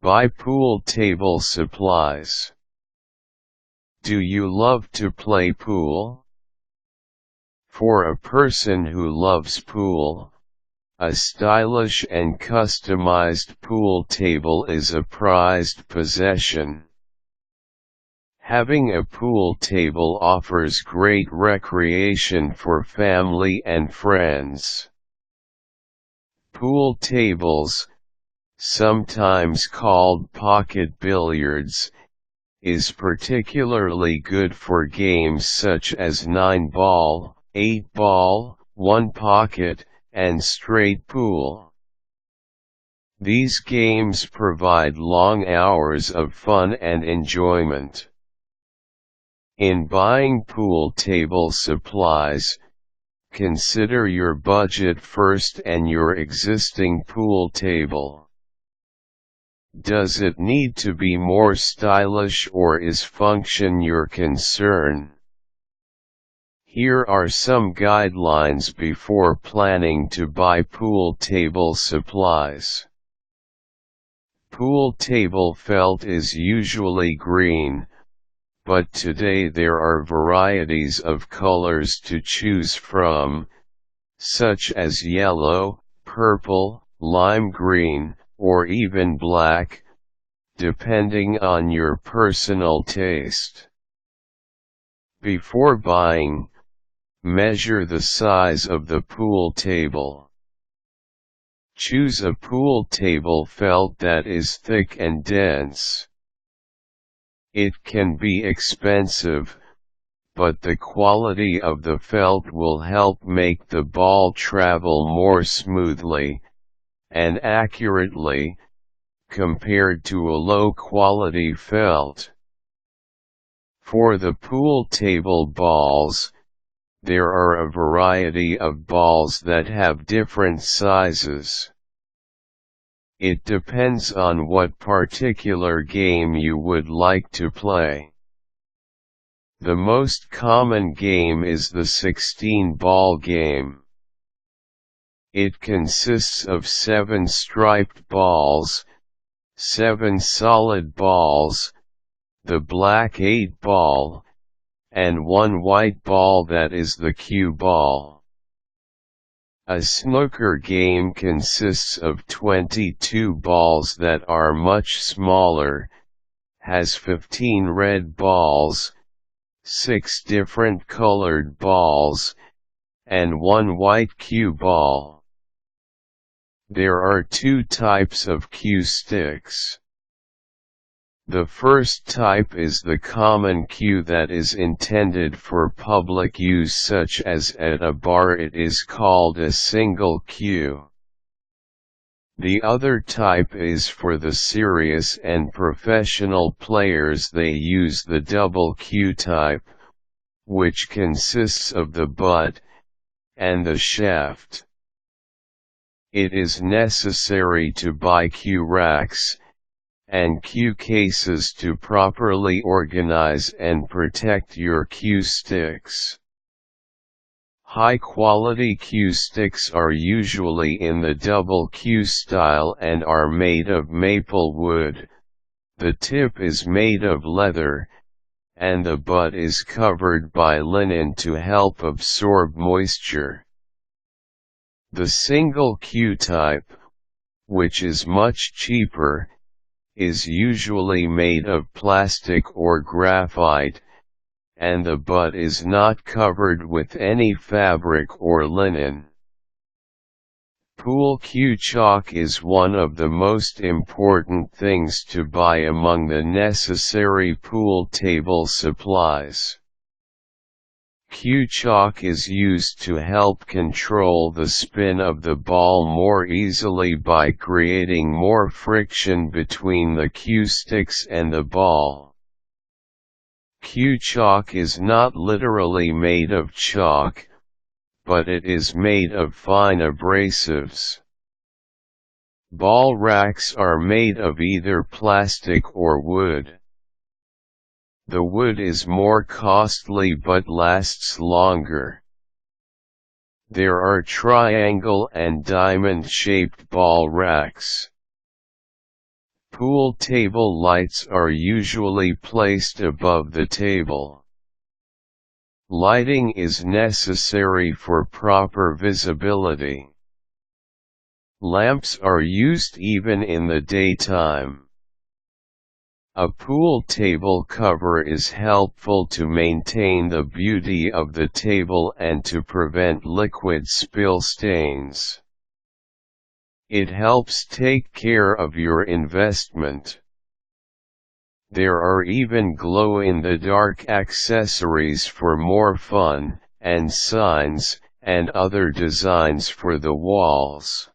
Buy pool table supplies. Do you love to play pool? For a person who loves pool, a stylish and customized pool table is a prized possession. Having a pool table offers great recreation for family and friends. Pool tables, sometimes called pocket billiards, is particularly good for games such as 9-ball, 8-ball, 1-pocket, and straight pool. These games provide long hours of fun and enjoyment. In buying pool table supplies, consider your budget first and your existing pool table. Does it need to be more stylish, or is function your concern? Here are some guidelines before planning to buy pool table supplies. Pool table felt is usually green, but today there are varieties of colors to choose from, such as yellow, purple, lime green, or even black, depending on your personal taste. Before buying, measure the size of the pool table. Choose a pool table felt that is thick and dense. It can be expensive, but the quality of the felt will help make the ball travel more smoothly and accurately, compared to a low-quality felt. For the pool table balls, there are a variety of balls that have different sizes. It depends on what particular game you would like to play. The most common game is the 16-ball game. It consists of 7 striped balls, 7 solid balls, the black 8-ball, and 1 white ball that is the cue ball. A snooker game consists of 22 balls that are much smaller, has 15 red balls, 6 different colored balls, and 1 white cue ball. There are 2 types of cue sticks. The first type is the common cue that is intended for public use, such as at a bar. It is called a single cue. The other type is for the serious and professional players. They use the double cue type, which consists of the butt and the shaft. It is necessary to buy cue racks and cue cases to properly organize and protect your cue sticks. High-quality cue sticks are usually in the double cue style and are made of maple wood. The tip is made of leather, and the butt is covered by linen to help absorb moisture. The single cue type, which is much cheaper, is usually made of plastic or graphite, and the butt is not covered with any fabric or linen. Pool cue chalk is one of the most important things to buy among the necessary pool table supplies. Cue chalk is used to help control the spin of the ball more easily by creating more friction between the cue sticks and the ball. Cue chalk is not literally made of chalk, but it is made of fine abrasives. Ball racks are made of either plastic or wood. The wood is more costly but lasts longer. There are triangle and diamond-shaped ball racks. Pool table lights are usually placed above the table. Lighting is necessary for proper visibility. Lamps are used even in the daytime. A pool table cover is helpful to maintain the beauty of the table and to prevent liquid spill stains. It helps take care of your investment. There are even glow-in-the-dark accessories for more fun, and signs, and other designs for the walls.